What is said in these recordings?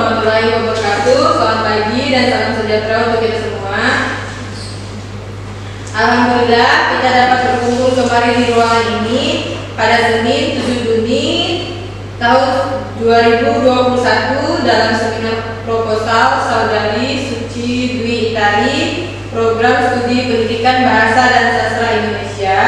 warahmatullahi wabarakatuh. Selamat pagi dan salam sejahtera untuk kita semua. Alhamdulillah kita dapat berkumpul kembali di ruangan ini pada Senin 7 Juni tahun 2021 dalam seminar proposal Saudari Suci Dwi Itari, Program Studi Pendidikan Bahasa dan Sastra Indonesia,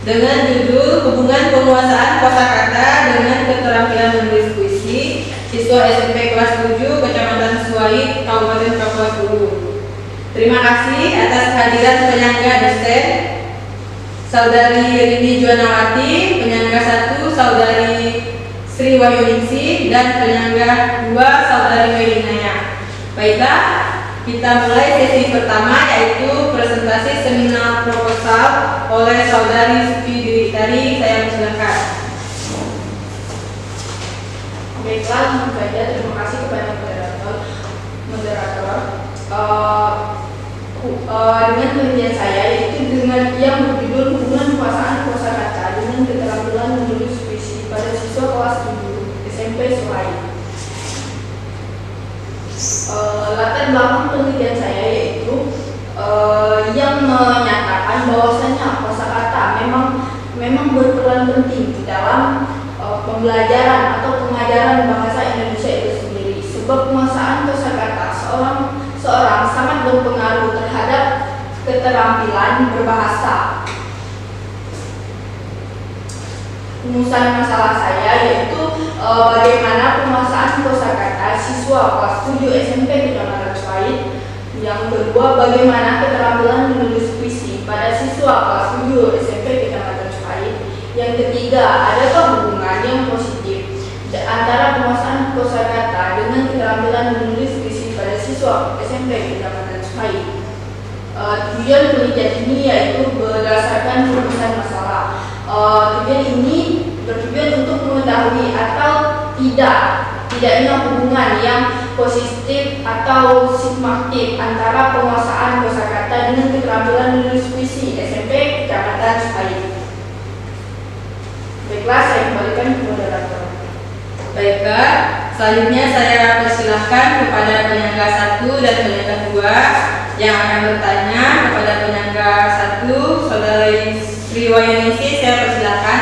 dengan judul Hubungan Penguasaan Kosakata dengan Keterampilan Menulis Puisi, siswa SMP kelas 7 Kecamatan Suait, Kabupaten Kapuas Hulu. Terima kasih atas kehadiran penyangga dosen Saudari Rini Juanawati, penyangga 1 Saudari Sri Wahyuningsih, dan penyangga 2 Saudari Melinaya. Baiklah, kita mulai sesi pertama, yaitu presentasi seminar proposal oleh Saudari Suci Dwi Itari. Saya persilakan. Baiklah, langsung saja terima kasih kepada moderator. Dengan penelitian saya, yaitu dengan yang berjudul Hubungan Penguasaan Kosakata dengan Keterampilan Menulis Puisi pada siswa kelas 7 SMP Suai. Latar belakang penelitian saya yaitu yang menyatakan bahwasanya kosakata memang berperan penting di dalam pembelajaran atau pengajaran bahasa Indonesia itu sendiri. Sebab penguasaan kosakata seorang sangat berpengaruh terhadap keterampilan berbahasa. Rumusan masalah saya yaitu bagaimana penguasaan kosakata siswa kelas 7 SMP Kecamatan Suait. Yang kedua, bagaimana keterampilan menulis puisi pada siswa kelas 7 SMP Kecamatan Suait. Yang ketiga, adakah hubungan yang positif antara penguasaan kosakata dengan keterampilan menulis puisi pada siswa SMP Kecamatan Suait. Tujuan penelitian ini yaitu berdasarkan rumusan masalah. Tujuan ini bertujuan untuk mengetahui atau tidaknya hubungan yang positif atau sigmatif antara penguasaan kosakata dengan keterampilan menulis puisi SMP Kecamatan Suait. Baiklah, saya kembalikan ke moderator. Baiklah, selanjutnya saya persilahkan kepada penyangga 1 dan penyangga 2 yang akan bertanya. Kepada penyangga 1, Saudari Sri Wahyuningsih, saya persilahkan.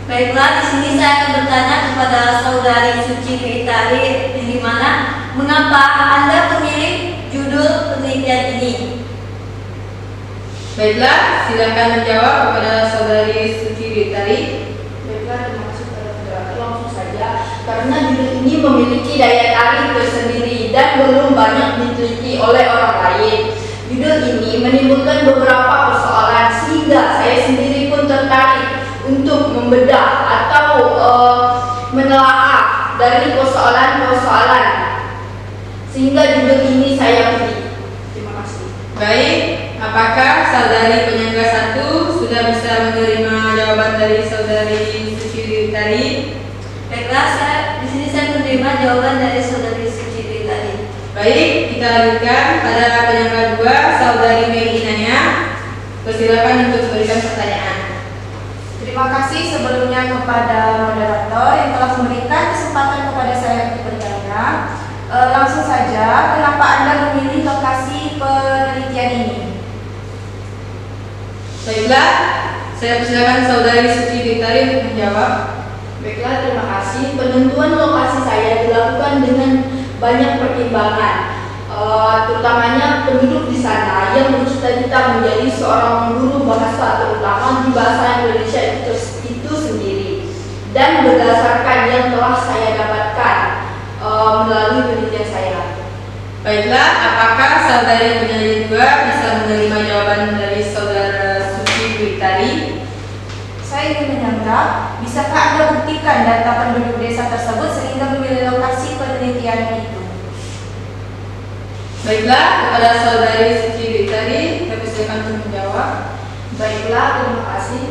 Baiklah, di sini saya akan bertanya kepada Saudari Suci Dwi Itari, di mana mengapa Anda memilih judul penelitian ini? Baiklah, silakan menjawab kepada Saudari Suci Dwi Itari. Baiklah, terima kasih kepada moderator. Langsung saja, karena judul ini memiliki daya tarik tersendiri dan belum banyak diteliti oleh orang lain. Judul ini menimbulkan beberapa persoalan sehingga saya sendiri pun tertarik untuk membedah atau menelaah dari persoalan-persoalan, sehingga judul ini saya pilih. Terima kasih. Baik, apakah Saudari penyangga 1 sudah bisa menerima jawaban dari Saudari Suci Dwi Itari? Baiklah, di sini saya menerima jawaban dari Saudari Suci Dwi Itari. Baik, kita lanjutkan pada penyangga 2, Saudari Melinaya. Persilakan untuk memberikan pertanyaan. Terima kasih sebelumnya kepada moderator yang telah memberikan kesempatan kepada saya untuk bertanya. Langsung saja, kenapa Anda memilih lokasi penelitian ini? Baiklah, saya persilakan Saudari Suci Dwi Itari untuk menjawab. Baiklah, terima kasih. Penentuan lokasi saya dilakukan dengan banyak pertimbangan, terutamanya penduduk di sana yang bercita-cita menjadi seorang guru bahasa, terutama di bahasa Indonesia itu sendiri, dan berdasarkan yang telah saya dapatkan melalui penelitian saya. Baiklah, apakah Saudari penyanyi 2 bisa menerima jawaban dari Saudara Suci Dwi Itari? Saya ingin menyanggah, bisakah Anda buktikan data penduduk desa tersebut sehingga memilih lokasi penelitian itu? Baiklah, kepada Saudari Suci Dwi Itari, saya persilakan untuk menjawab. Baiklah, terima kasih.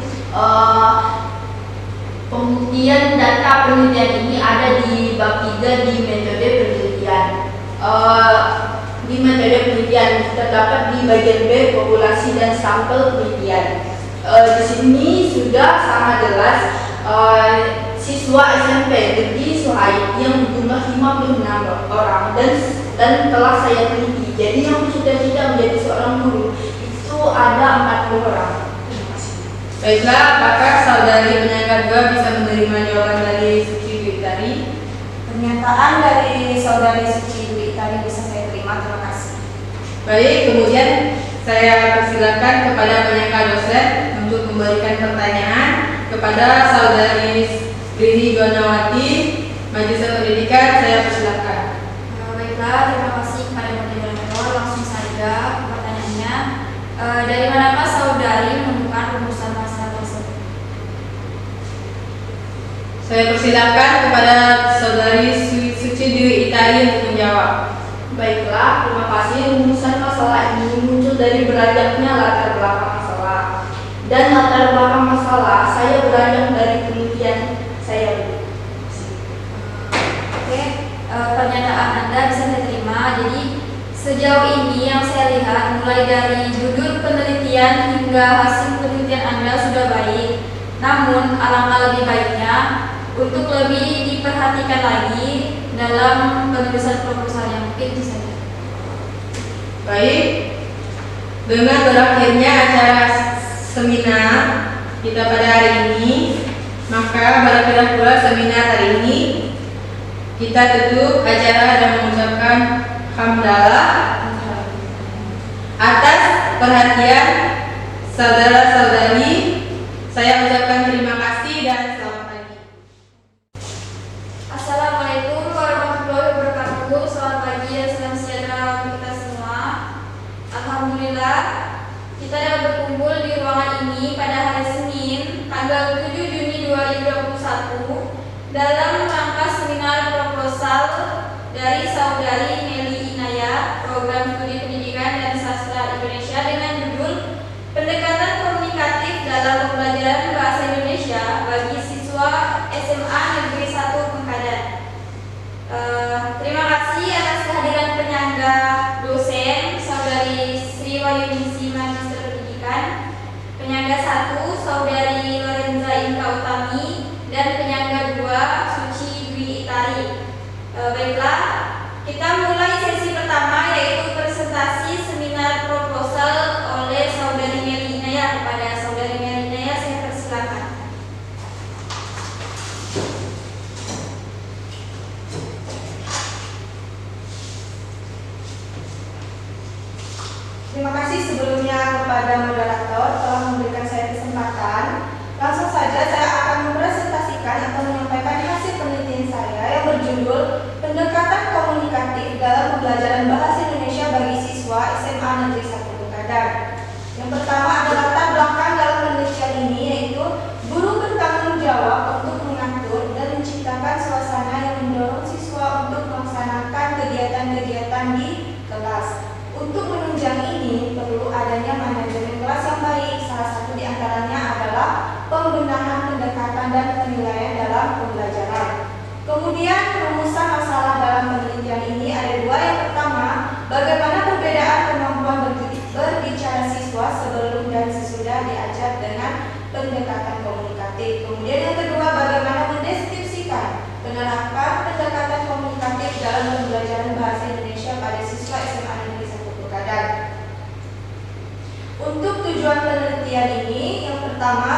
Pembuktian data penelitian ini ada di bab 3 di metode penelitian. Di metode penelitian terdapat di bagian B, populasi dan sampel penelitian. Di sini sudah sangat jelas siswa SMP Negeri Suhaib yang berjumlah 56 orang dan telah saya teliti. Jadi yang sudah tidak menjadi seorang guru itu ada 40 orang. Terima kasih. Baiklah, apakah saudari penyangga 2 bisa menerima jawaban dari Suci Dwi Itari? Pernyataan dari saudari Suci Dwi Itari bisa saya terima, terima kasih. Baik, kemudian saya persilakan kepada penyangga dosen untuk memberikan pertanyaan kepada saudari Rini Gonawati, Majelis Pendidikan. Saya persilakan. Baiklah, terima kasih kepada moderator. Langsung saja pertanyaannya, dari manakah saudari menemukan rumusan masalah tersebut? Saya persilakan kepada saudari Suci Dwi Itari untuk menjawab. Baiklah, terima kasih. Rumusan masalah ini muncul dari beranjaknya latar belakang masalah. Dan latar belakang masalah saya beranjak dari penelitian saya. Oke, pernyataan Anda bisa saya terima. Jadi sejauh ini yang saya lihat mulai dari judul penelitian hingga hasil penelitian Anda sudah baik. Namun alangkah lebih baiknya untuk lebih diperhatikan lagi dalam penulisan proposal yang mungkin bisa. Baik, dengan berakhirnya acara seminar kita pada hari ini, maka berakhirlah pula seminar hari ini. Kita tutup acara dan mengucapkan hamdalah atas perhatian saudara-saudari. Saya ucapkan terima kasih dan selamat pagi. Assalamualaikum warahmatullahi wabarakatuh. Selamat pagi dan salam sejahtera untuk kita semua. Alhamdulillah kita dapat berkumpul di ruangan ini pada hari Senin tanggal 7 Juni 2021 dalam rangka seminar proposal dari saudari Meli Inaya, Program Studi Pendidikan dan Sastra Indonesia dengan judul Pendekatan Komunikatif dalam Pembelajaran Bahasa Indonesia bagi Siswa SMA Negeri 1 Pengkadan. Terima kasih atas kehadiran penyangga dosen saudari Sri Wahyuningsi Magister Pendidikan, penyangga 1 saudari Lorenza Inka Utami, dan penyangga 2 Suci Dwi Itari. Baiklah, kita mulai sesi pertama yaitu presentasi seminar proposal oleh saudari Meli Inaya. Kepada saudari Meli Inaya saya persilakan. Terima kasih sebelumnya kepada moderator telah memberikan saya kesempatan. Langsung saja saya akan mempresentasikan atau menyampaikan hasil penelitian saya yang berjudul Pendekatan Komunikatif dalam Pembelajaran Bahasa Indonesia bagi Siswa SMA Negeri 1 Pengkadan. Yang pertama adalah latar belakang dalam penelitian ini, yaitu guru bertanggung jawab untuk mengatur dan menciptakan suasana yang mendorong siswa untuk melaksanakan kegiatan-kegiatan di kelas. Untuk menunjang ini perlu adanya manajemen kelas yang baik. Salah satu di antaranya adalah pembenahan pendekatan dan penilaian dalam pembelajaran. Kemudian rumusan masalah dalam penelitian ini ada dua. Yang pertama, bagaimana perbedaan kemampuan berbicara siswa sebelum dan sesudah diajar dengan pendekatan komunikatif. Kemudian yang kedua, bagaimana mendeskripsikan penerapan pendekatan komunikatif dalam pembelajaran bahasa Indonesia pada siswa SMA Negeri 1 Pengkadan. Untuk tujuan penelitian ini, yang pertama,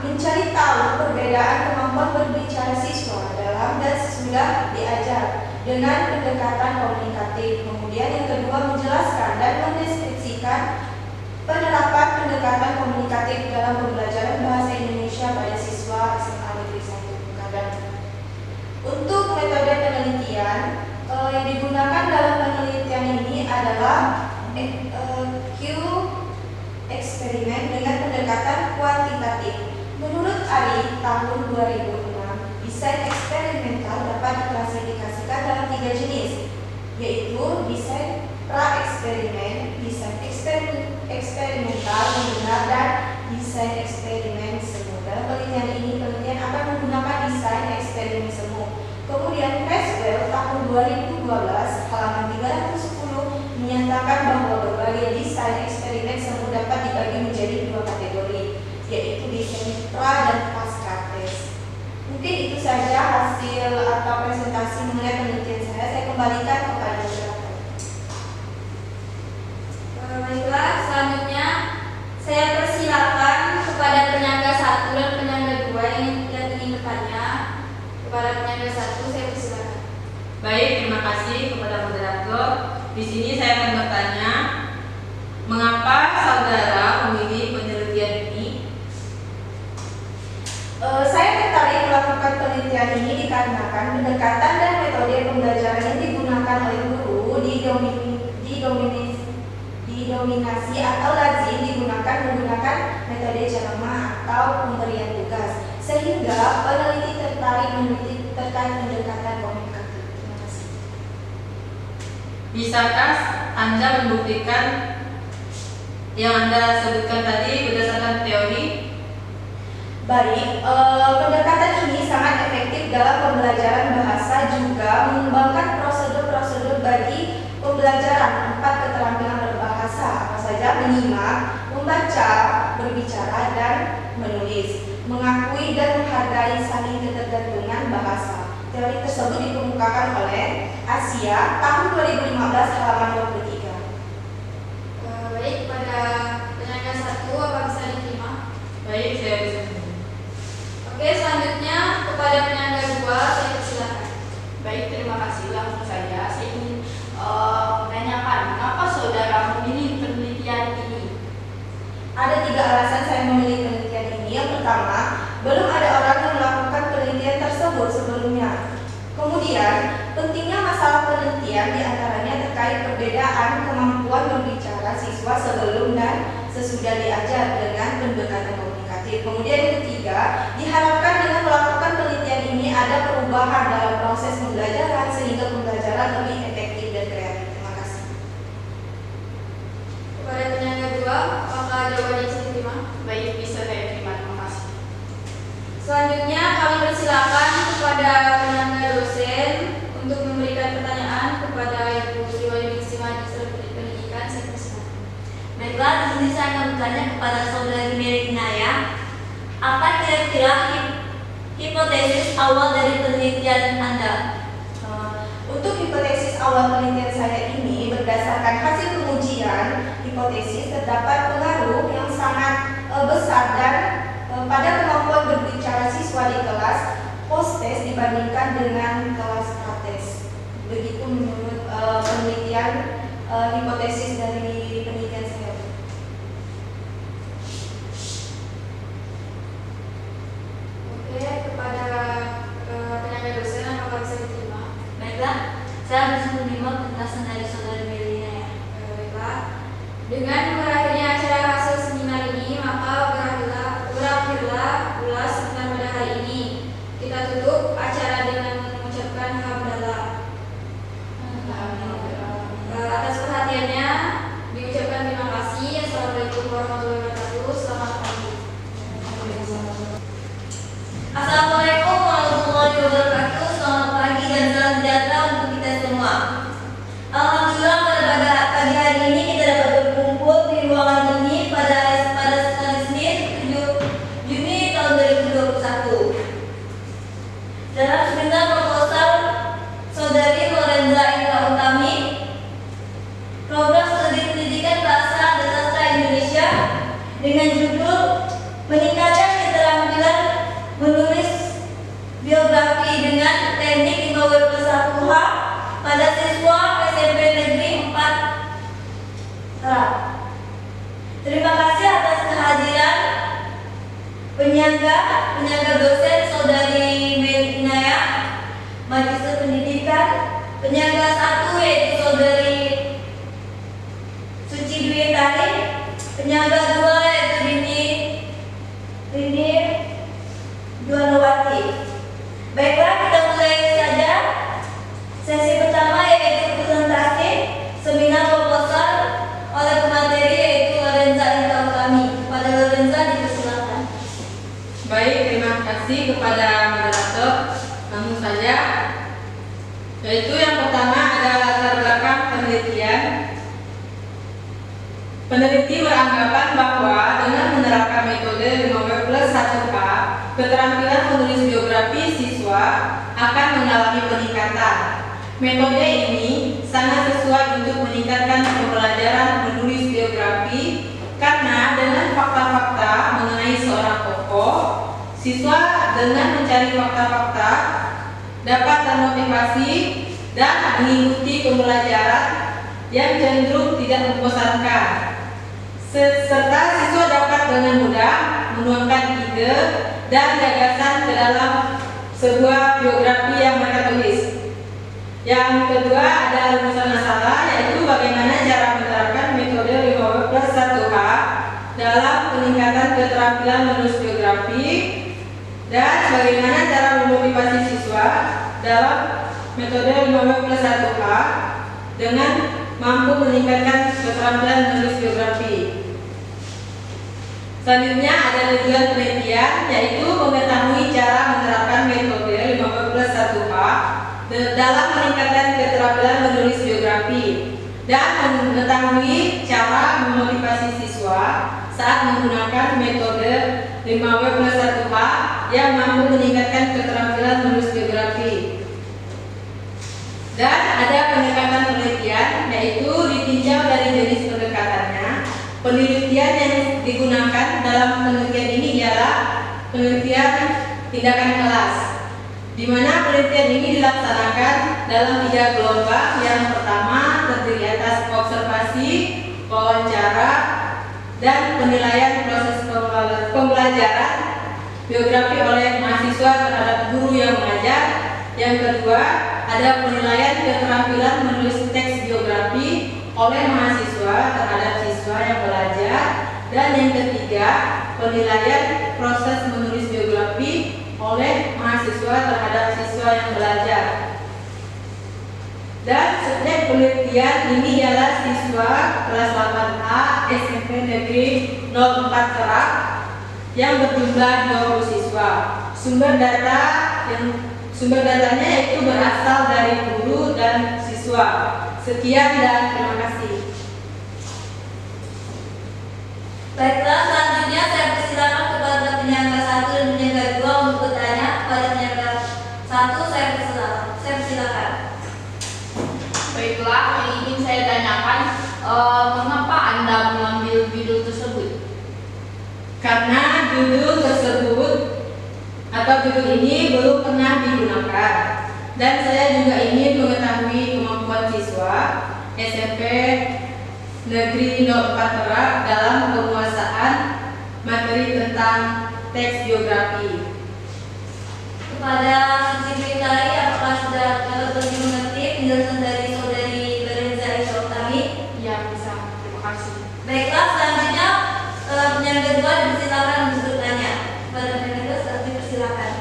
mencari tahu perbedaan kemampuan berbicara siswa dalam dan sesudah diajar dengan pendekatan komunikatif. Kemudian yang kedua, menjelaskan dan mendeskripsikan penerapan pendekatan komunikatif dalam pembelajaran bahasa Indonesia pada siswa SMA Negeri 1 Pengkadan. Untuk metode penelitian yang digunakan dalam penelitian ini adalah Q eksperimen dengan pendekatan kuantitatif. Menurut Ari tahun 2006, desain eksperimental dapat diklasifikasikan dalam 3 jenis, yaitu desain pra-eksperimen, desain eksperimental yang benar, dan desain eksperimen semu. Dalam penelitian ini, penelitian akan menggunakan desain eksperimen semu. Kemudian Creswell tahun 2012 halaman 310 menyatakan bahwa berbagai desain eksperimen semu dapat dibagi menjadi 2 kategori, yaitu desain pra dan pasca tes. Mungkin Mungkin itu saja hasil atau presentasi mengenai penelitian saya. Saya kembalikan kepada moderator. Baiklah, selanjutnya saya persilakan kepada penyangga 1 dan penyangga 2 yang ingin bertanya. Kepada penyangga 1 saya persilakan. Baik, terima kasih kepada moderator. Di sini saya akan bertanya, mengapa saudara memilih penelitian ini? Saya tertarik melakukan penelitian ini dikarenakan pendekatan dan metode pembelajaran yang digunakan oleh guru didominasi atau lazim digunakan menggunakan metode ceramah atau pemberian tugas, sehingga peneliti tertarik meneliti terkait pendekatan komunikatif. Terima kasih. Bisakah Anda membuktikan yang Anda sebutkan tadi berdasarkan teori? Baik, pendekatan ini sangat efektif dalam pembelajaran bahasa, juga mengembangkan prosedur-prosedur bagi pembelajaran 4 keterampilan berbahasa, apa saja: menyimak, membaca, berbicara, dan menulis, mengakui dan menghargai saling ketergantungan bahasa. Teori tersebut dikemukakan oleh Asia tahun 2015 halaman 23. Baik, pada penyangga 1 apa bisa diterima? Baik, saya bisa. Oke, selanjutnya kepada penyangga 2 saya persilakan. Baik, terima kasih. Langsung saja saya ingin menanyakan, mengapa saudara memilih penelitian ini? Ada 3 alasan saya memilih penelitian ini. Yang pertama, belum ada orang yang melakukan penelitian tersebut sebelumnya. Kemudian, pentingnya masalah penelitian diantaranya terkait perbedaan kemampuan berbicara siswa sebelum dan sesudah diajar dengan pendekatan komunikatif. Kemudian yang ketiga, diharapkan dengan melakukan penelitian ini ada perubahan dalam proses pembelajaran sehingga pembelajaran lebih efektif dan kreatif. Terima kasih. Kepada penyangga 2, apakah jawabannya bisa diterima? Baik, bisa saya terima. Terima kasih. Selanjutnya kami persilakan kepada penyangga dosen untuk memberikan pertanyaan kepada Ibu Sri Wahyuningsi Magister Pendidikan. Saya persilakan. Baiklah, di sini saya akan bertanya kepada saudari Mary Inaya, apa kira-kira hipotesis awal dari penelitian Anda? Untuk hipotesis awal penelitian saya ini, berdasarkan hasil pengujian hipotesis, terdapat pengaruh yang sangat besar dan pada kemampuan berbicara siswa di kelas post-test dibandingkan dengan kelas prates. Begitu menurut penelitian hipotesis dari penelitian saya. Oke, kepada penyangga dosen apakah bisa diterima? Baiklah, saya bisa menerima penjelasan dari saudari Mary Inaya. Baiklah. Dengan berakhirnya acara hasil seminar ini, maka berakhirlah ulas seminar pada hari ini. Kita tutup acara dengan mengucapkan hamdalah. Atas perhatiannya diucapkan terima kasih. Assalamualaikum warahmatullahi wabarakatuh. Selamat pagi. Assalamualaikum warahmatullahi wabarakatuh. Selamat pagi dan salam sejahtera untuk kita semua. Alhamdulillah, pada pagi hari ini kita dapat berkumpul di ruangan ini pada hari Senin 7 Juni tahun 2021. Dalam seminar proposal saudari Lorenza Ika Utami, program studi pendidikan bahasa dan sastra Indonesia, dengan judul meningkatkan keterampilan menulis biografi dengan teknik 5W+1H pada siswa SMP Negeri 4 Serang. Terima kasih atas kehadiran penyangga dosen saudari Mary Inaya, Magister Pendidikan, penyangga 1 yaitu saudari Suci Dwi Tari, penyangga 2 yaitu Rini Juanawati. Baiklah, kita mulai saja. Sesi pertama yaitu presentasi seminar proposal oleh pemateri yaitu Lorenza Ika Utami. Kepada Lorenza dipersilakan. Baik, terima kasih kepada moderator. Langsung saja, yaitu yang pertama adalah latar belakang penelitian. Peneliti beranggapan bahwa dengan menerapkan metode 5W+1H keterampilan menulis biografi siswa akan mengalami peningkatan. Metode ini sangat sesuai untuk meningkatkan pembelajaran menulis biografi karena dengan fakta-fakta mengenai seorang tokoh, siswa dengan mencari fakta-fakta dapat termotivasi dan mengikuti pembelajaran yang cenderung tidak membosankan. Serta siswa dapat dengan mudah menuangkan ide dan gagasan ke dalam sebuah biografi yang mereka tulis. Yang kedua ada rumusan masalah, yaitu bagaimana cara menerapkan metode 5W+1H dalam peningkatan keterampilan menulis biografi dan bagaimana cara memotivasi siswa dalam metode 5W+1H dengan mampu meningkatkan keterampilan menulis biografi. Selanjutnya ada tujuan penelitian, yaitu mengetahui cara menerapkan metode 5W+1H dalam meningkatkan keterampilan menulis biografi dan mengetahui cara memotivasi siswa saat menggunakan metode 5W+1H yang mampu meningkatkan keterampilan menulis biografi. Dan ada pendekatan penelitian, yaitu ditinjau dari jenis pendekatannya. Penelitian yang digunakan dalam penelitian ini ialah penelitian tindakan kelas, di mana penelitian ini dilaksanakan dalam 3 gelombang. Yang pertama terdiri atas observasi, wawancara, dan penilaian proses pembelajaran biografi oleh mahasiswa terhadap guru yang mengajar. Yang kedua ada penilaian keterampilan menulis teks biografi oleh mahasiswa terhadap siswa yang belajar. Dan yang ketiga penilaian proses menulis biografi oleh mahasiswa terhadap siswa yang belajar. Dan subjek penelitian ini ialah siswa kelas 8A SMP Negeri 04 Kerak yang berjumlah 20 siswa. Sumber datanya yaitu berasal dari guru dan siswa. Sekian dan terima kasih. Baiklah, selanjutnya saya persilakan kepada penyangga 1 dan penyangga 2 untuk bertanya. Kepada penyangga 1 saya persilakan. Baiklah, yang ingin saya tanyakan, mengapa Anda mengambil judul tersebut? Karena judul tersebut atau judul ini belum pernah digunakan, dan saya juga ingin mengetahui kemampuan siswa SMP Negeri 04 Kerak dalam penguasaan materi tentang teks biografi. Kepada Suci Tari, apakah sudah dapat mengerti penjelasan dari saudari Lorenza Utami? Ya, bisa. Terima kasih. Baiklah, selanjutnya penyangga 2 dipersilakan untuk bertanya. Kepada penyangga 1 dipersilakan.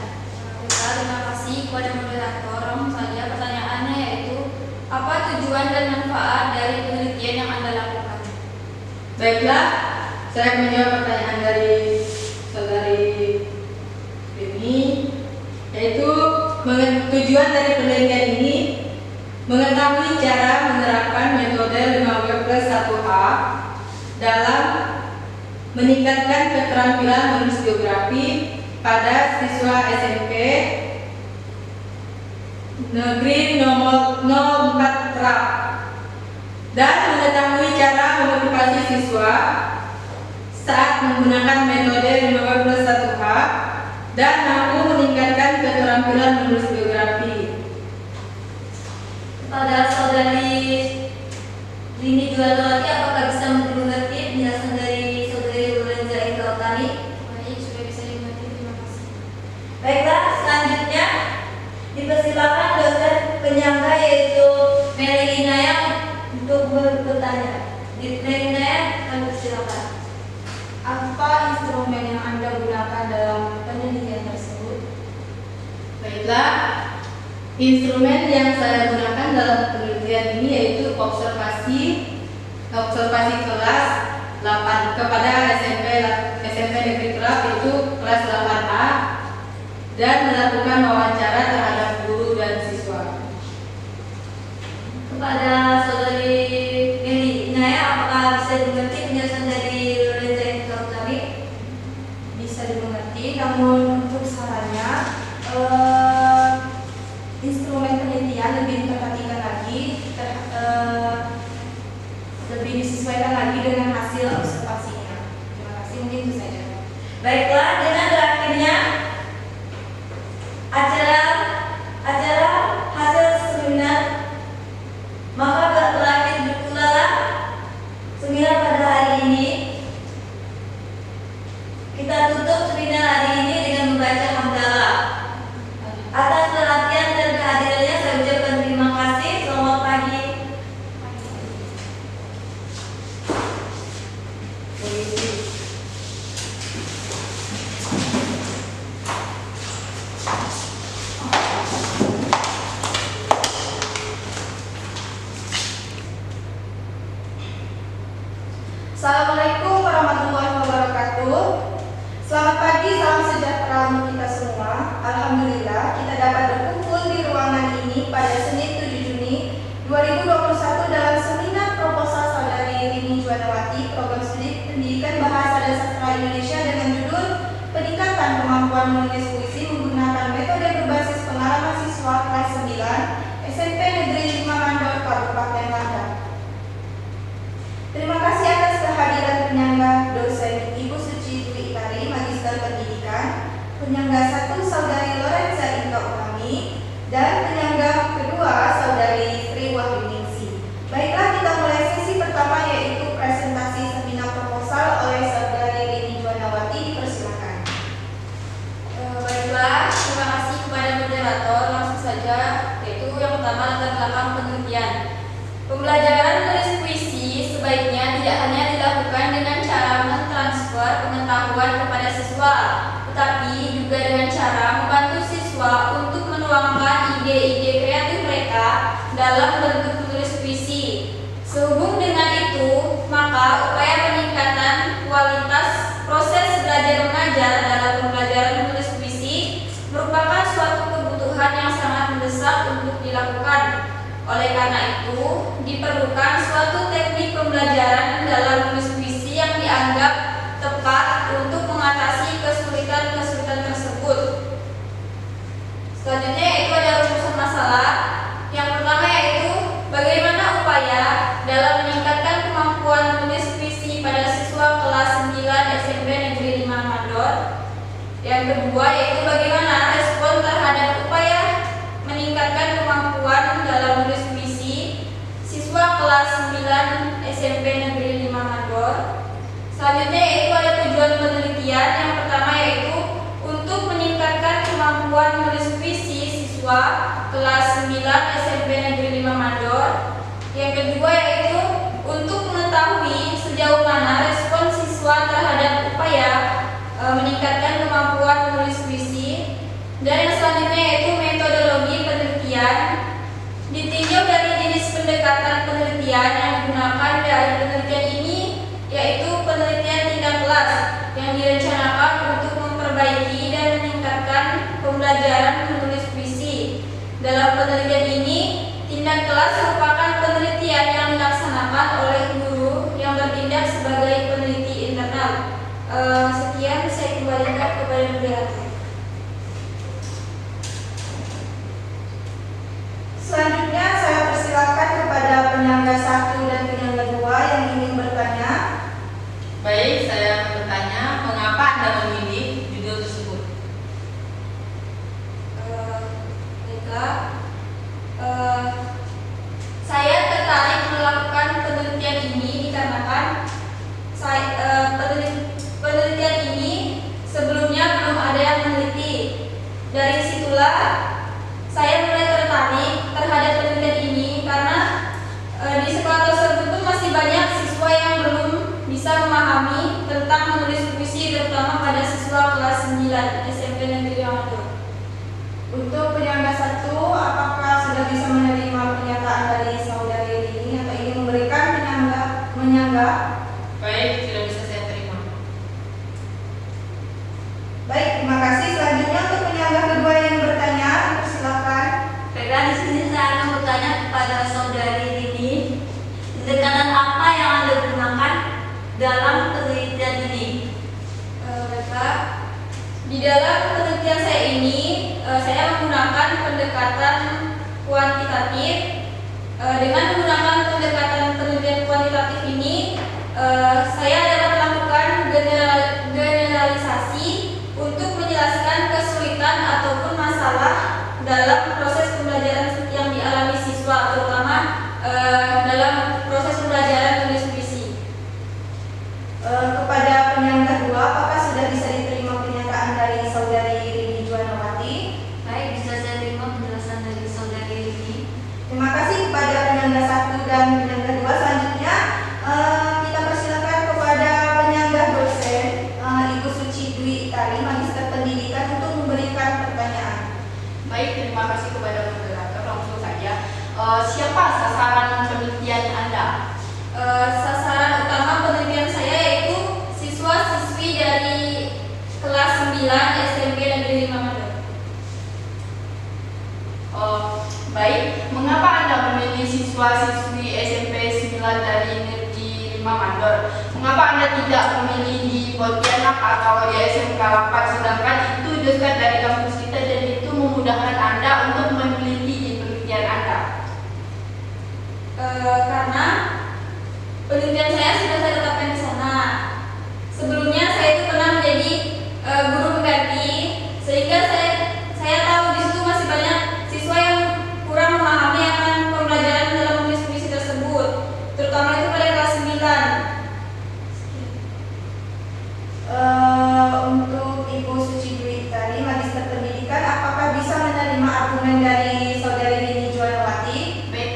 Terima kasih kepada moderator. Langsung saja pertanyaannya, yaitu apa tujuan dan manfaat dari penelitian yang Anda lakukan? Baiklah, saya menjawab pertanyaan dari saudari Rini, yaitu tujuan dari penelitian ini mengetahui cara menerapkan metode 5W+1H dalam meningkatkan keterampilan menulis biografi pada siswa SMP Negeri 04 Kerak dan mengetahui cara memotivasi siswa saat menggunakan metode 5W+1H dan mampu meningkatkan keterampilan menulis biografi. Kepada saudari Rini Jualawati, apakah bisa mengerti penjelasan dari saudari Lorenza Utami? Baik, sudah bisa dimengerti. Terima kasih. Baiklah, selanjutnya dipersilakan dosen penyangga yaitu Meli Inaya untuk bertanya. Meli Inaya, kami persilakan. Apa instrumen yang Anda gunakan dalam penelitian tersebut? Baiklah, instrumen yang saya gunakan dalam penelitian ini yaitu observasi kelas 8 kepada SMP Negeri Kerak, yaitu kelas 8A, dan melakukan wawancara terhadap guru dan siswa. Kepada saudari Meli Inaya, apakah bisa dimengerti penjelasan dari Lorenza Utami? Bisa dimengerti, namun untuk warahmatullahi wabarakatuh. Selamat pagi, salam sejahtera untuk kita semua. Alhamdulillah kita dapat berkumpul di ruangan ini pada Senin 7 Juni 2021 dalam seminar proposal Saudari Rini Juwanawati, Program Studi Pendidikan Bahasa dan Sastra Indonesia dengan judul Peningkatan Kemampuan Menulis Puisi Menggunakan Metode Berbasis Pengalaman Siswa Kelas 9 SMP Negeri 5 Mandor, Kabupaten Langkat. Terima kasih atas kehadiran penyangga dosen Ibu Suci Dwi Itari, Magister Pendidikan, penyangga 1 Saudari Lorenza Inka Utami, dan penyangga kedua Saudari Sri Wahyuningsi. Baiklah, kita mulai sesi pertama yaitu presentasi seminar proposal oleh Saudari Rini Juwanawati. Dipersilakan. Baiklah, terima kasih kepada moderator. Langsung saja, yaitu yang pertama latar belakang penelitian. Pembelajaran menulis puisi sebaiknya tidak hanya dilakukan dengan cara mentransfer pengetahuan kepada siswa, tetapi juga dengan cara membantu siswa untuk menuangkan ide-ide kreatif mereka dalam bentuk menulis puisi. Sehubung dengan itu, maka upaya peningkatan kualitas proses belajar mengajar dalam pembelajaran menulis puisi merupakan suatu kebutuhan yang sangat mendesak untuk dilakukan. Oleh karena itu, diperlukan suatu teknik pembelajaran dalam menulis puisi yang dianggap tepat untuk mengatasi kesulitan-kesulitan tersebut. Selanjutnya yaitu ada rumusan masalah. Yang pertama yaitu bagaimana upaya dalam meningkatkan kemampuan menulis puisi pada siswa kelas 9 SMP Negeri 5 Mandor. Yang kedua yaitu bagaimana respon terhadap upaya meningkatkan kemampuan dalam menulis puisi siswa kelas 9 SMP Negeri 5 Mandor. Selanjutnya yaitu ada tujuan penelitian. Yang pertama yaitu untuk meningkatkan kemampuan menulis puisi siswa kelas 9 SMP Negeri 5 Mandor. Yang kedua yaitu untuk mengetahui sejauh mana respon siswa terhadap upaya meningkatkan kemampuan menulis puisi. Dan yang selanjutnya yaitu metodologi penelitian. Ditinjau dari jenis pendekatan penelitian yang digunakan dari penelitian ini, yaitu penelitian tingkat kelas yang direncanakan untuk memperbaiki dan meningkatkan pembelajaran menulis puisi. Dalam penelitian ini, tingkat kelas merupakan penelitian yang dilaksanakan oleh guru yang bertindak sebagai peneliti internal. Sekian, saya kembalikan kepada moderator. Selanjutnya saya persilakan kepada penyangga 1 dan penyangga 2 yang ingin bertanya. Baik, saya bertanya, mengapa Anda memilih judul tersebut? Baiklah, saya tertarik melakukan penelitian ini dikarenakan penelitian ini sebelumnya belum ada yang meneliti. Dari situlah saya mulai tertarik terhadap penelitian ini karena di sekolah tersebut pun masih banyak siswa yang belum bisa memahami tentang menulis puisi, terutama pada siswa kelas 9 SMP Negeri 5 Mandor. Untuk penyangga 1, apakah sudah bisa menerima pernyataan dari Saudari ini atau ingin memberikan menyangga? Baik, tidak bisa saya terima. Baik, terima kasih. Selanjutnya untuk penyangga kedua yang bertanya, silakan. Baiklah, di sini saya akan bertanya kepada Saudari Rini, pendekatan apa yang Anda gunakan dalam penelitian ini? Baiklah, di dalam penelitian saya ini saya menggunakan pendekatan kuantitatif. Dengan menggunakan pendekatan penelitian kuantitatif ini, saya dapat melakukan generalisasi untuk menjelaskan kesulitan ataupun masalah dalam proses pembelajaran yang dialami siswa, terutama dalam proses pembelajaran menulis puisi. Kepada penyangga 2, apakah sudah bisa diterima pernyataan dari Saudari Rini Juwanawati? Baik, bisa saya terima penjelasan dari Saudari Rini. Terima kasih kepada penyangga 1 dan penyangga 2. Selanjutnya kita persilakan kepada penyangga dosen Ibu Suci Dwi Itari, Magister Pendidikan, untuk memberikan pertanyaan. Baik, terima kasih kepada moderator. Langsung saja, siapa sasaran penelitian Anda? Sasaran utama penelitian saya yaitu siswa-siswi SMP 9 dari Negeri 5 Mandor. Mengapa Anda tidak memilih di Pontianak atau di SMK 8, sedangkan itu dekat dari kampus kita dan itu memudahkan Anda untuk meneliti di penelitian Anda? Karena penelitian saya sudah saya tetapkan di sana. Sebelumnya saya itu pernah menjadi guru pengganti, sehingga saya tahu di situ masih banyak siswa yang kurang memahami akan pembelajaran dalam menulis puisi tersebut, terutama itu pada kelas 9. Untuk Ibu Suci Dwi Itari, Magister Pendidikan, apakah bisa menerima argumen dari Saudari Rini Juanawati? Baik,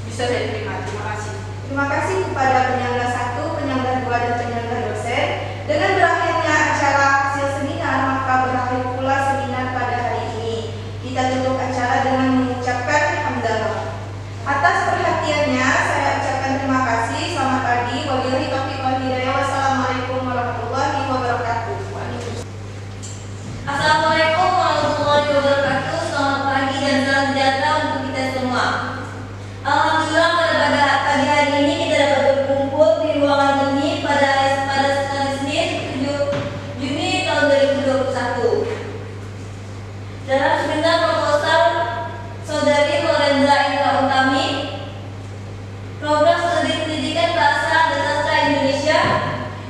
bisa saya terima. Terima kasih. Terima kasih kepada penyangga 1, penyangga 2, dan penyangga dosen. Dengan berakhirnya acara hasil seminar, maka berakhir pula seminar pada hari ini. Kita tutup acara dengan mengucapkan hamdalah. Atas perhatiannya, saya ucapkan terima kasih. Selamat pagi. Wabillahi taufiq wal hidayah. Wassalamualaikum warahmatullahi wabarakatuh. Assalamualaikum warahmatullahi wabarakatuh. Selamat pagi dan salam sejahtera untuk kita semua. Alhamdulillah pada pagi hari ini kita dapat berkumpul di ruangan ini pada hari Senin 7 Juni tahun 2021. Dalam seminar proposal Saudari Lorenza Indra Utami, program studi pendidikan bahasa dan sastra Indonesia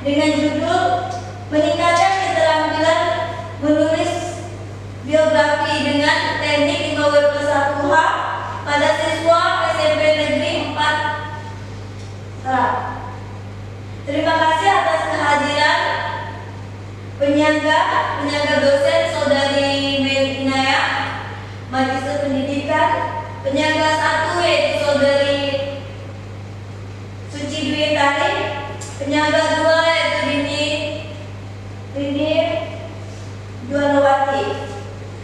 dengan judul meningkatkan keterampilan menulis biografi dengan teknik 5W+1H pada siswa SMP Negeri 4 Terap. Terima kasih atas kehadiran penyangga dosen Saudari Mary Inaya, Magister Pendidikan, penyangga 1 yaitu Saudari Suci Dwi Itari, penyangga 2 yaitu Rini Juanawati.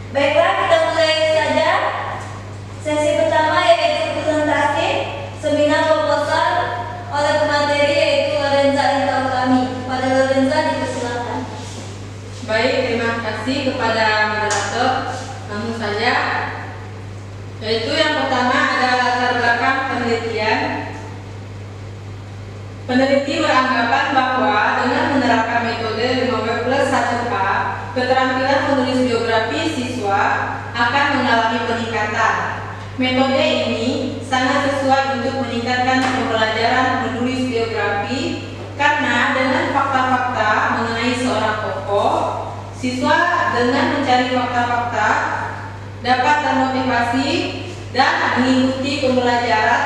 Baiklah, kita mulai saja sesi pertama yaitu presentasi seminar proposal oleh pemateri yaitu Lorenza Indra Utami. Pada Lorenza dipersilakan. Baik, terima kasih kepada moderator. Langsung saja, yaitu yang pertama ada latar belakang penelitian. Peneliti beranggapan bahwa dengan menerapkan metode 5W+1H, keterampilan menulis biografi siswa akan mengalami peningkatan. Metode ini sangat sesuai untuk meningkatkan pembelajaran menulis biografi karena dengan fakta-fakta mengenai seorang tokoh, siswa dengan mencari fakta-fakta dapat termotivasi dan mengikuti pembelajaran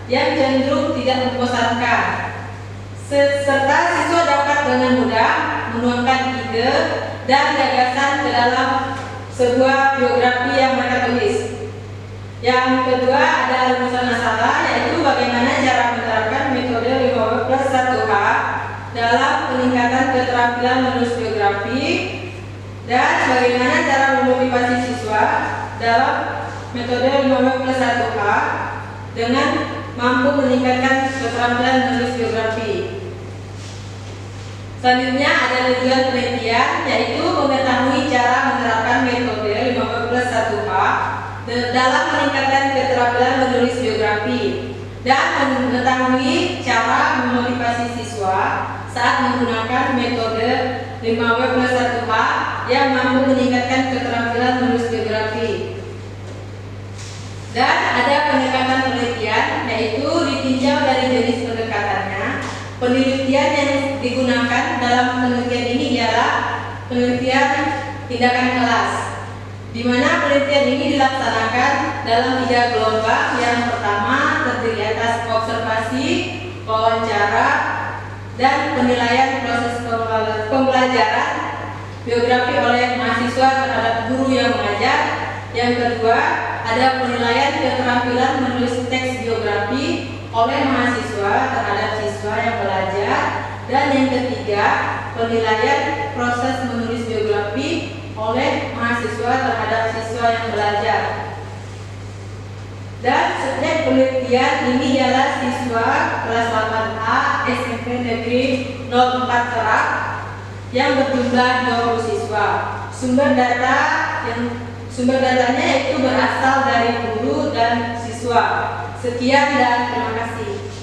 yang cenderung tidak membosankan. Serta siswa dapat dengan mudah menuangkan ide dan gagasan ke dalam sebuah biografi yang mereka tulis. Yang kedua ada rumusan masalah, yaitu bagaimana cara menerapkan metode 5W+1H dalam peningkatan keterampilan menulis biografi dan bagaimana cara memotivasi siswa dalam metode 5W+1H dengan mampu meningkatkan keterampilan menulis biografi. Selanjutnya ada tujuan penelitian, yaitu mengetahui cara menerapkan metode 5W+1H dalam meningkatkan keterampilan menulis biografi dan mengetahui cara memotivasi siswa saat menggunakan metode 5W+1H yang mampu meningkatkan keterampilan menulis biografi. Dan ada pendekatan penelitian, yaitu ditinjau dari jenis pendekatannya. Penelitian yang digunakan dalam penelitian ini ialah penelitian tindakan kelas, di mana penelitian ini dilaksanakan dalam 3 gelombang. Yang pertama terdiri atas observasi, wawancara, dan penilaian proses pembelajaran biografi oleh mahasiswa terhadap guru yang mengajar. Yang kedua ada penilaian keterampilan menulis teks biografi oleh mahasiswa terhadap siswa yang belajar. Dan yang ketiga penilaian proses menulis biografi oleh mahasiswa terhadap siswa yang belajar. Dan subjek penelitian ini ialah siswa kelas 8A SMP Negeri 04 Terap yang berjumlah 20 siswa. Sumber datanya yaitu berasal dari guru dan siswa. Sekian dan terima kasih.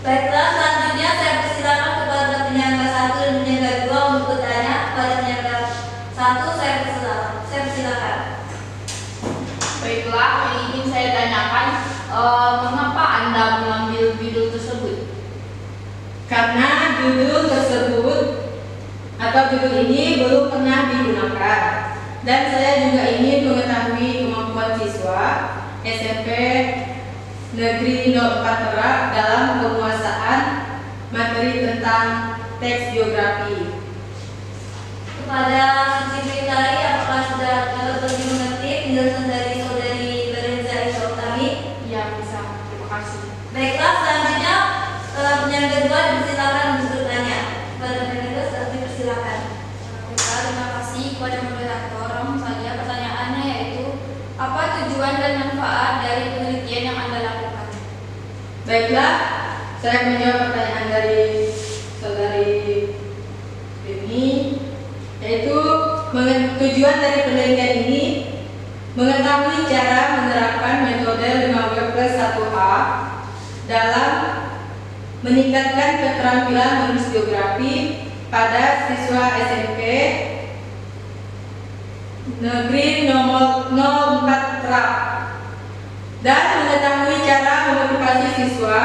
Baiklah, selanjutnya saya persilakan kepada penyangga 1 dan penyangga 2 untuk bertanya. Kepada penyangga 1 saya persilakan. Baiklah, yang ingin saya tanyakan, mengapa Anda mengambil judul tersebut? Karena judul tersebut atau judul ini belum pernah digunakan, dan saya juga ingin mengetahui kemampuan siswa SMP Negeri 04 Perak dalam penguasaan materi tentang teks geografi. Kepada Siti Tari, apakah sudah dapat mengerti penjelasan dari saudari Lorenza Isotami? Iya, bisa. Terima kasih. Baiklah, selanjutnya penyangga 2 dipersilakan untuk bertanya. Kepada penyangga 1 dipersilakan. Baiklah, terima kasih kepada moderator. Langsung saja pertanyaannya, yaitu apa tujuan dan manfaat dari penelitian yang Anda lakukan? Baiklah, saya akan menjawab pertanyaan dari saudari Rini, yaitu tujuan dari penelitian ini mengetahui cara menerapkan metode 5W+1A dalam meningkatkan keterampilan menulis geografi pada siswa SMP Negeri nomor 04 Perak, dan mengetahui cara memotivasi siswa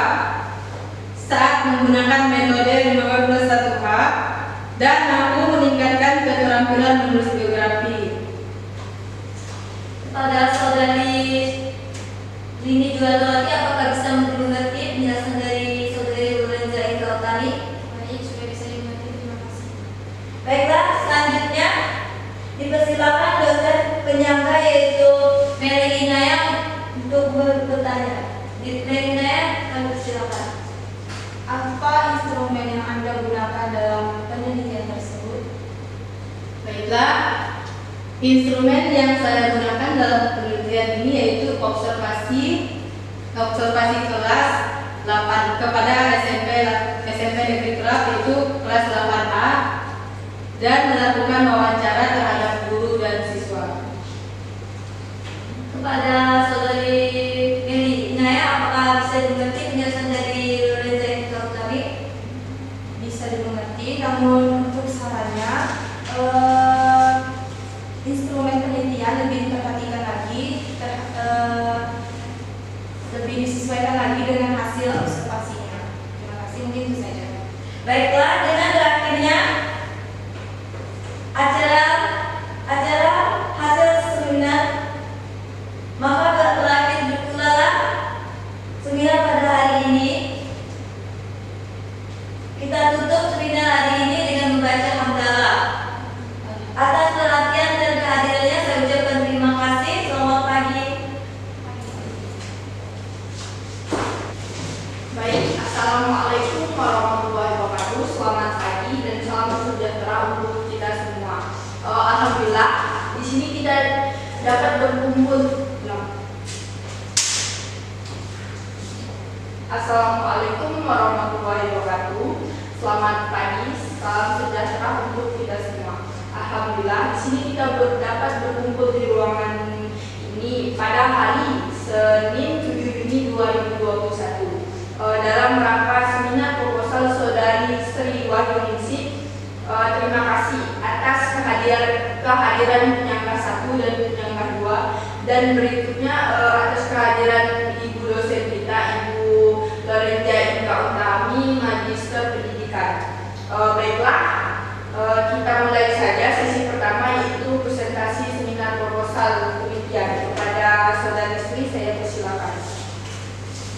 saat menggunakan metode 5W+1A dan mampu meningkatkan keterampilan menulis geografi. Kepada saudari Rini Jualawati, apakah bisa mengerti penjelasan dari saudari Lorenza Isotami? Baik, sudah bisa dimengerti. Terima kasih. Baiklah, selanjutnya dipersilakan dosen penyangga yaitu Mary Inaya untuk bertanya. Mary Inaya, kami persilakan. Apa instrumen yang Anda gunakan dalam penelitian tersebut? Baiklah, instrumen yang saya gunakan dalam penelitian ini yaitu observasi kelas 8 kepada SMP Negeri Perak, yaitu kelas 8A, dan melakukan wawancara terhadap guru dan siswa. Kepada saudari Mary Inaya, apakah bisa dimengerti penjelasan dari Lorenza Isotami? Bisa dimengerti, namun untuk sarannya instrumen penelitian lebih diperhatikan lagi, lebih disesuaikan lagi dengan hasil observasinya. Terima kasih, mungkin itu saja. Baiklah, dengan berakhirnya acara hasil seminar, maka berakhir pula seminar pada hari ini. Kita tutup seminar hari ini dengan membaca hamdalah. Atas perhatian dan kehadirannya saya ucapkan terima kasih. Selamat pagi. Baik, Assalamualaikum warahmatullahi wabarakatuh. Selamat pagi dan salam sejahtera untuk kita semua. Alhamdulillah, di sini kita dapat berkumpul. Assalamualaikum warahmatullahi wabarakatuh. Selamat pagi, salam sejahtera untuk kita semua. Alhamdulillah, di sini kita dapat berkumpul di ruangan ini pada hari Senin 7 Juni 2021 dalam rangka seminar proposal saudari Sri Wahyuningsih. Terima kasih atas kehadiran penyangga 1 dan penyangga 2, dan berikutnya atas kehadiran Ibu dosen kita, Ibu Lorenza Isotami, Magister Pendidikan. Baiklah, kita mulai saja sesi pertama, yaitu presentasi seminar proposal penelitian. Kepada saudari Sri, saya persilakan.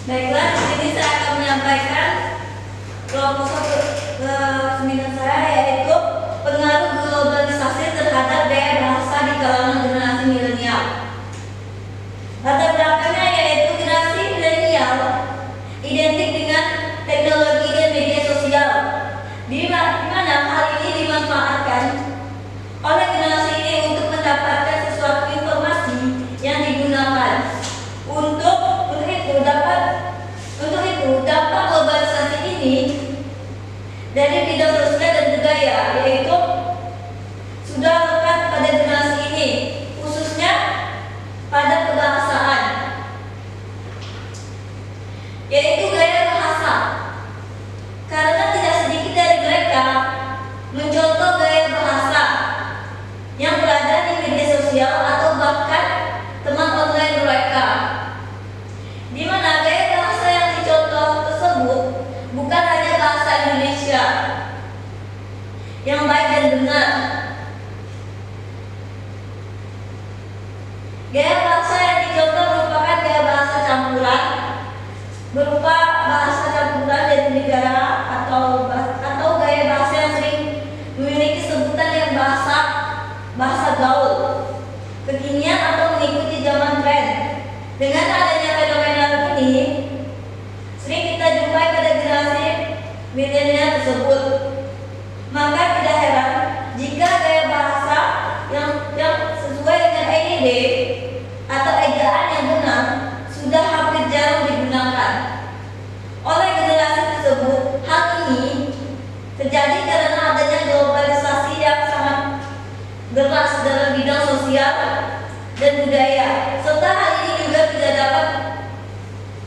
Baiklah, di sini saya akan menyampaikan proposal seminar saya, yaitu pengaruh globalisasi terhadap daya bahasa di kalangan generasi milenial. Latar belakangnya yaitu generasi milenial identik dengan teknologi dan media sosial, di mana hal ini dimanfaatkan oleh generasi ini untuk mendapatkan sesuatu informasi yang digunakan. Untuk itu dampak globalisasi ini dari bidang sosial dan budaya, yaitu sudah lekat pada generasi ini, khususnya pada kebahasaan. yang baik dan benar. Gaya bahasa yang dicontoh merupakan gaya bahasa campuran, berupa bahasa campuran dari negara atau gaya bahasa yang sering memiliki sebutan yang bahasa gaul, kekinian atau mengikuti zaman tren. Dengan adanya fenomena ini, sering kita jumpai pada generasi milenial tersebut. Maka tidak heran jika gaya bahasa yang sesuai dengan EYD atau ejaan yang benar sudah hampir jarang digunakan oleh generasi tersebut. Hal ini terjadi karena adanya globalisasi yang sangat deras dalam bidang sosial dan budaya, serta hal ini juga tidak dapat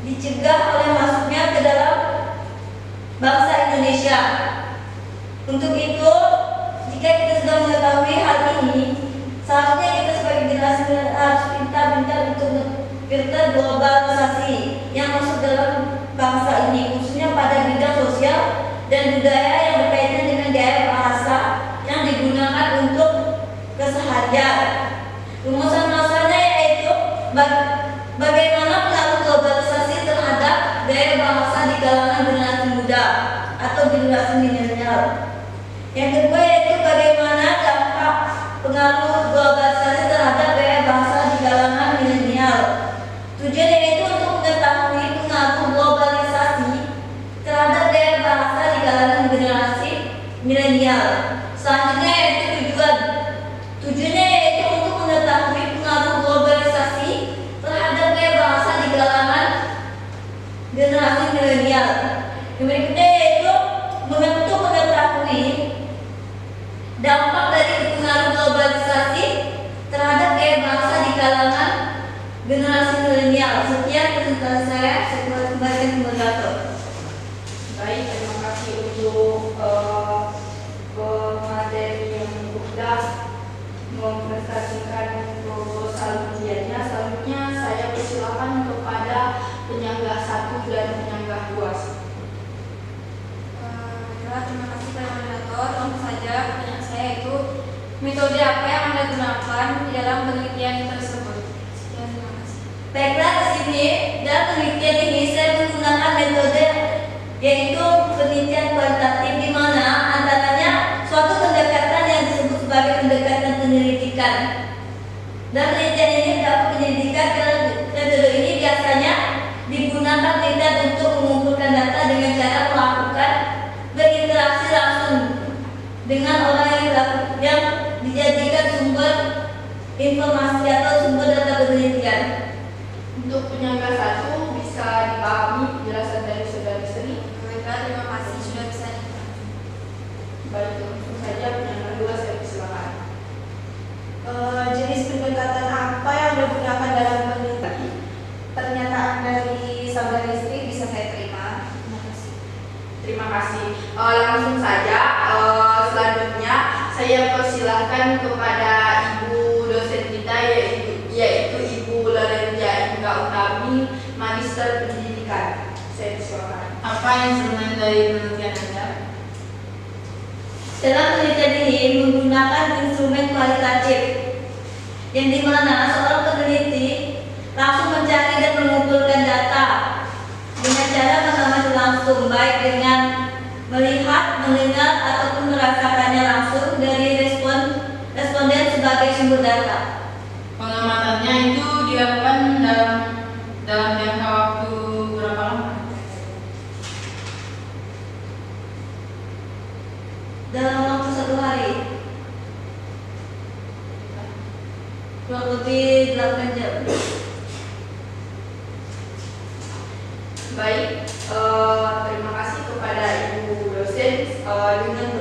dicegah oleh masuknya ke dalam bangsa Indonesia. Untuk itu, jika kita sudah mengetahui hal ini, seharusnya kita sebagai generasi harus pintar-pintar untuk filter globalisasi yang masuk dalam bangsa ini, khususnya pada bidang sosial dan budaya yang berkaitan dengan gaya bahasa yang digunakan untuk keseharian. Rumusan masanya yaitu bagaimana pengaruh globalisasi terhadap gaya bahasa di kalangan generasi muda atau generasi milenial. Yang kedua yaitu bagaimana dampak pengaruh globalisasi terhadap gaya bahasa di kalangan milenial. Tujuan yaitu untuk mengetahui pengaruh globalisasi terhadap gaya bahasa di kalangan generasi milenial. Selanjutnya yaitu tujuannya yaitu untuk mengetahui pengaruh globalisasi terhadap gaya bahasa di kalangan generasi milenial. Yang berikutnya yaitu untuk mengetahui dampak dari pengaruh globalisasi terhadap gaya bahasa di kalangan generasi milenial. Sekian presentasi saya kembalikan ke moderator. Baik, terima kasih untuk pemateri yang sudah mempresentasikan proposal ujiannya. Selanjutnya saya persilakan kepada penyangga 1 dan penyangga 2. Terima kasih kepada moderator. Langsung saja pertanyaan saya itu, metode apa yang Anda gunakan di dalam penelitian tersebut? Sekian, terima kasih. Baiklah, di sini dalam penelitian ini saya menggunakan metode yaitu penelitian kualitatif, di mana antaranya suatu pendekatan yang disebut sebagai pendekatan penyelidikan. Dan penelitian ini dapat penyelidikan karena metode ini biasanya digunakan penelitian untuk mengumpulkan data dengan cara melakukan berinteraksi langsung dengan orang yang dijadikan sumber informasi atau sumber data penelitian. Untuk penyangga 1 bisa dipahami penjelasan dari saudari Sri. Baiklah, terima kasih sudah bisa dipahami. Baik, langsung saja penyangga 2 saya persilakan. Jenis pendekatan apa yang digunakan dalam penelitian? Pernyataan dari saudari Sri bisa saya terima. Terima kasih. Terima kasih. Langsung saja selanjutnya saya persilahkan kepada ibu dosen kita yaitu Ibu Lorenza Inga Utami, Magister Pendidikan. Saya persilakan. Apa instrumen dari penelitian Anda? Dalam penelitian ini menggunakan instrumen kualitatif, yang dimana seorang peneliti langsung mencari dan mengumpulkan data dengan cara mengamati langsung, baik dengan melihat, mendengar, ataupun merasakannya langsung dari responden sebagai sumber data. Pengamatannya itu dilakukan dalam jangka waktu berapa lama? Dalam waktu 1 hari, kurang lebih 8 jam. Baik, terima kasih kepada Ibu dosen. Dengan